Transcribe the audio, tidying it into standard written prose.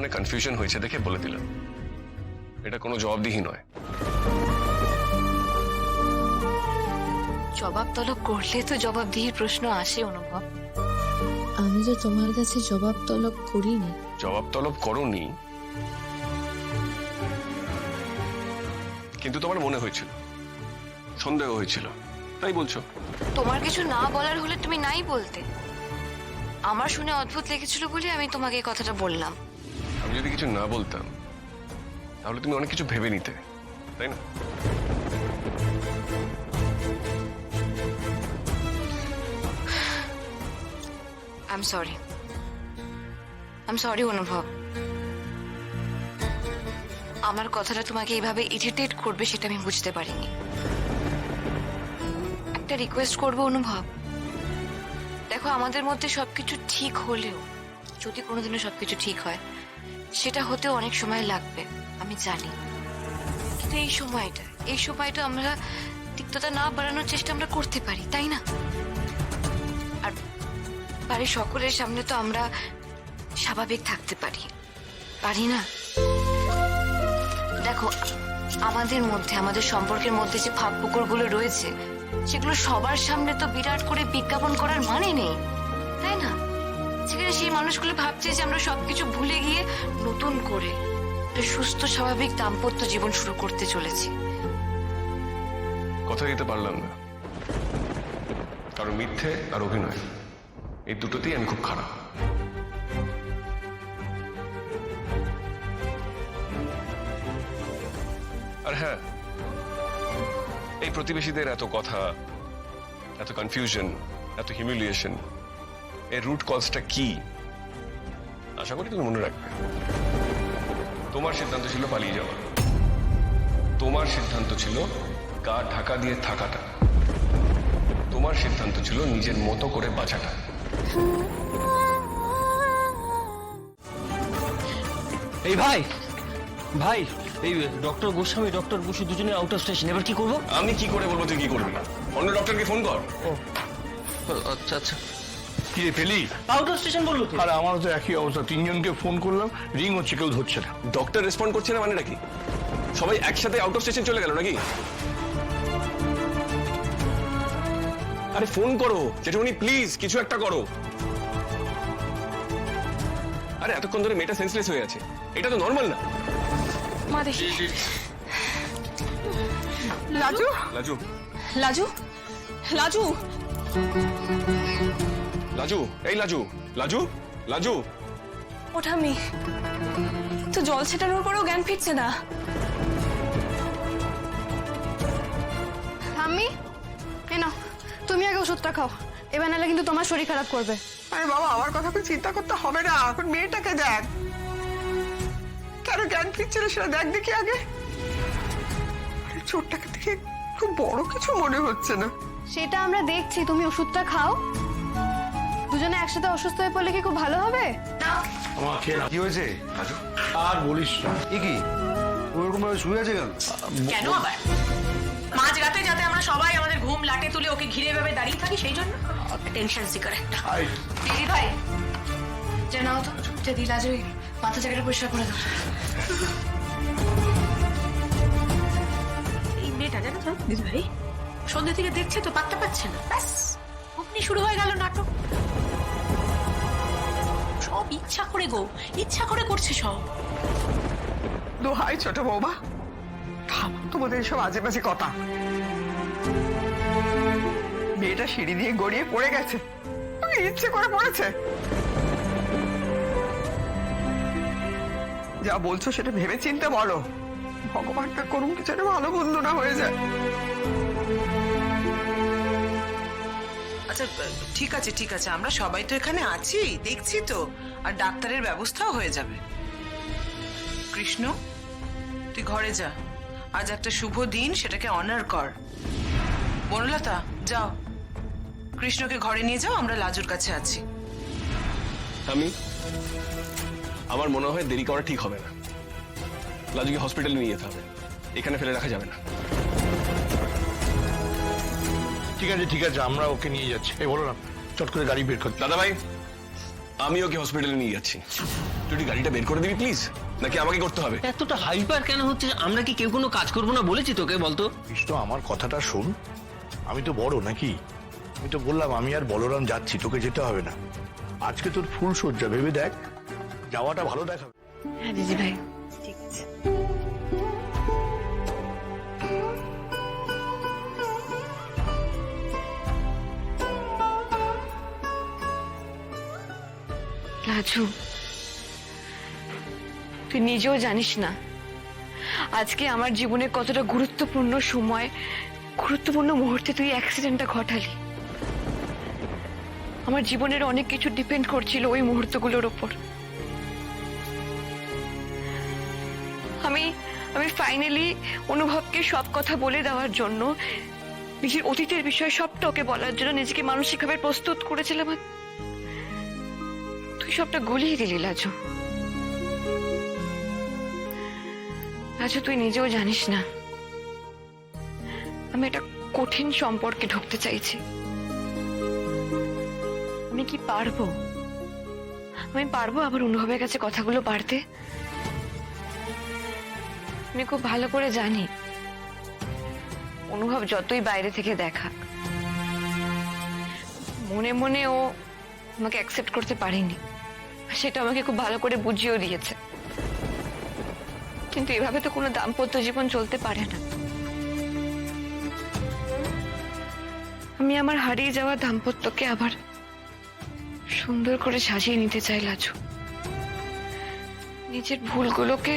মনে কনফিউশন হয়েছে দেখে বলে দিলাম, এটা কোনো জবাবদিহি নয়। জবাব তলব করলে তো জবাবদিহির প্রশ্ন আসে অনুভব। আমি তো তোমার কাছে জবাব তলব করিনি। জবাব তলব করোনি, কিন্তু তোমার মনে হয়েছিল, সন্দেহ হয়েছিল, তাই বলছো। তোমার কিছু না বলার হলে তুমি নাই বলতে। আমার শুনে অদ্ভুত লেগেছিল বলে আমি তোমাকে এই কথাটা বললাম। আমি যদি কিছু না বলতাম তাহলে তুমি অনেক কিছু ভেবে নিতে, তাই না? I'm sorry. I'm sorry অনুভব। আমার কথাটা তোমাকে এইভাবে ইরিটেট করবে সেটা আমি বুঝতে পারিনি। একটা রিকোয়েস্ট করবো অনুভব, দেখো আমাদের মধ্যে সবকিছু ঠিক হলেও, যদি কোনোদিনও সবকিছু ঠিক হয়, সেটা হতেও অনেক সময় লাগবে আমি জানি। কিন্তু এই সময়টা আমরা তিক্ততা না বাড়ানোর চেষ্টা আমরা করতে পারি, তাই না? আর বাড়ির সকলের সামনে তো আমরা স্বাভাবিক থাকতে পারি না? দেখো আমাদের মধ্যে, আমাদের সম্পর্কের মধ্যে যে ফাঁক পুকুরগুলো রয়েছে, সেগুলো সবার সামনে তো বিরাট করে বিজ্ঞাপন করার মানে নেই, তাই না? সেখানে সেই মানুষগুলো ভাবছে যে আমরা সবকিছু ভুলে গিয়ে নতুন করে একটা সুস্থ স্বাভাবিক দাম্পত্য জীবন শুরু করতে চলেছি। কথা দিতে পারলাম না, কারণ মিথ্যে আর অভিনয় এই দুটোতেই আমি খুব খারাপ। আর হ্যাঁ, এই প্রতিবেশীদের এত কথা, এত কনফিউশন, এত হিউমিলিয়েশন, এর রুট কজটা কি আশা করি তুমি মনে রাখবে। তোমার সিদ্ধান্ত ছিল পালিয়ে যাওয়া, তোমার সিদ্ধান্ত ছিল গা ঢাকা দিয়ে থাকাটা, তোমার সিদ্ধান্ত ছিল নিজের মতো করে বাঁচাটা। এই ভাই এই ডক্টর গোস্বামী ডক্টর বসু দুজনে আউট অফ স্টেশন, এবার কি করবো? আমি কি করে বলবো তুই কি করবি? অন্য ডক্টরকে ফোন কর। আচ্ছা কি রে পেলি? আউট অফ স্টেশন বললো তো। আর আমারও তো একই অবস্থা, তিনজনকে ফোন করলাম, রিং হচ্ছে, কেউ ধরছে না। ডক্টর রেসপন্ড করছে না মানেটা কি? সবাই একসাথে আউট অফ স্টেশন চলে গেল নাকি? আরে ফোন করো জেঠুমনি, প্লিজ কিছু একটা করো। আরে এতক্ষণ ধরে মেয়েটা সেন্সলেস হয়ে আছে, এটা তো নর্মাল না। মা দেখি। লাজু লাজু, লাজু লাজু লাজু, এই লাজু, লাজু, লাজু। ওঠামি তো জল ছেটানোর পরেও জ্ঞান ফিরছে না। ঠাম্মি এ নাও, তুমি আগে ওষুধটা খাও, এবার নাহলে কিন্তু তোমার শরীর খারাপ করবে। আরে বাবা, আমার কথা তো চিন্তা করতে হবে না, এখন মেয়েটাকে দেখ, কেন জ্ঞান ফিরছিল সেটা দেখ দেখি আগে। আরে চোটটাকে দেখে খুব বড় কিছু মনে হচ্ছে না। সেটা আমরা দেখছি, তুমি ওষুধটা খাও। দুজনে একসাথে অসুস্থ হয়ে পড়লে কি খুব ভালো হবে? আমাকে কি হয়েছে? আর বলিস না। এ কি ওরকম ভাবে শুয়ে আছে কেন? কেন আবার মাঝ রাতে যাতে আমরা সবাই আমাদের ঘুম লাটে তুলে ওকে ঘিরে ভাবে দাঁড়িয়ে থাকি, সেই জন্য টেনশন সিকার একটা। দিদি ভাই জানাও তো, যদি লাজু মাথা জায়গাটা পরিষ্কার করে দাও। এই মেয়েটা জানো তো দিদি ভাই, সন্ধ্যা থেকে দেখছে তো, পাত্তা পাচ্ছে না, ব্যাস অমনি শুরু হয়ে গেল নাটক। সব ইচ্ছা করে ইচ্ছা করে করছে সব। দোহাই ছোট বৌমা, থাম তোমাদের এসব আজে বাজে কথা। মেয়েটা সিঁড়ি দিয়ে গড়িয়ে পড়ে গেছে, ইচ্ছে করে পড়েছে। যা বলছো সেটা ভেবে চিন্তে বলো, ভগবানটা করুন কিছু একটা ভালো বন্ধু না হয়ে যায়। আচ্ছা ঠিক আছে, আমরা সবাই তো এখানে আছি, দেখছি তো, আর ডাক্তারের ব্যবস্থাও হয়ে যাবে। কৃষ্ণ, তুই ঘরে যা, আজ একটা শুভ দিন, সেটাকে অনার কর। বনলতা যাও, কৃষ্ণকে ঘরে নিয়ে যাও, আমরা লাজুর কাছে আছি। আমার মনে হয় দেরি করা ঠিক হবে না। লাজুকে হসপিটালে নিয়ে যেতে হবে, এখানে ফেলে রাখা যাবে না। ঠিক আছে, আমরা ওকে নিয়ে যাচ্ছি। এই বলো না, চট করে গাড়ি বের কর। দাদা ভাই, আমি ওকে হসপিটালে নিয়ে যাচ্ছি। তুই একটু গাড়িটা বের করে দিবি প্লিজ, নাকি আমাকে করতে হবে? এতটা হাইপার কেন হচ্ছে? আমরা কি কেউ কোনো কাজ করবো না বলেছি তোকে? বলতো কৃষ্ণ, আমার কথাটা শোন। আমি তো বড় নাকি? আমি তো বললাম আমি আর বলরাম যাচ্ছি, তোকে যেতে হবে না। আজকে তোর ফুল সজ্জা, ভেবে দেখ, যাওয়াটা ভালো দেখাবে। হ্যাঁ দিদি ভাই, ঠিক আছে। রাজু, তুই নিজেও জানিস না আজকে আমার জীবনে কতটা গুরুত্বপূর্ণ সময়, গুরুত্বপূর্ণ মুহূর্তে তুই অ্যাক্সিডেন্টটা ঘটালি। আমার জীবনের অনেক কিছু ডিপেন্ড করছিল ওই মুহূর্তগুলোর ওপর। আমি ফাইনালি অনুভবকে সব কথা বলে দেওয়ার জন্য, নিজের অতীতের বিষয়ে সবটা ওকে বলার জন্য নিজেকে মানসিকভাবে প্রস্তুত করেছিলাম। তুই সবটা গলিয়ে দিলি লাজু। লাজু, তুই নিজেও জানিস না আমি একটা কঠিন সম্পর্কে ঢুকতে চাইছি। আমি কি পারবো? আমি পারবো আবার অনুভবের কাছে কথাগুলো বাড়তে? আমি খুব ভালো করে জানি অনুভব যতই বাইরে থেকে দেখা, মনে মনে ও আমাকে অ্যাকসেপ্ট করতে পারেনি, সেটা আমাকে খুব ভালো করে বুঝিয়েও দিয়েছে। কিন্তু এভাবে তো কোনো দাম্পত্য জীবন চলতে পারে না। আমি আমার হারিয়ে যাওয়া দাম্পত্যকে আবার সুন্দর করে সাজিয়ে নিতে চাই লাজু। নিজের ভুলগুলোকে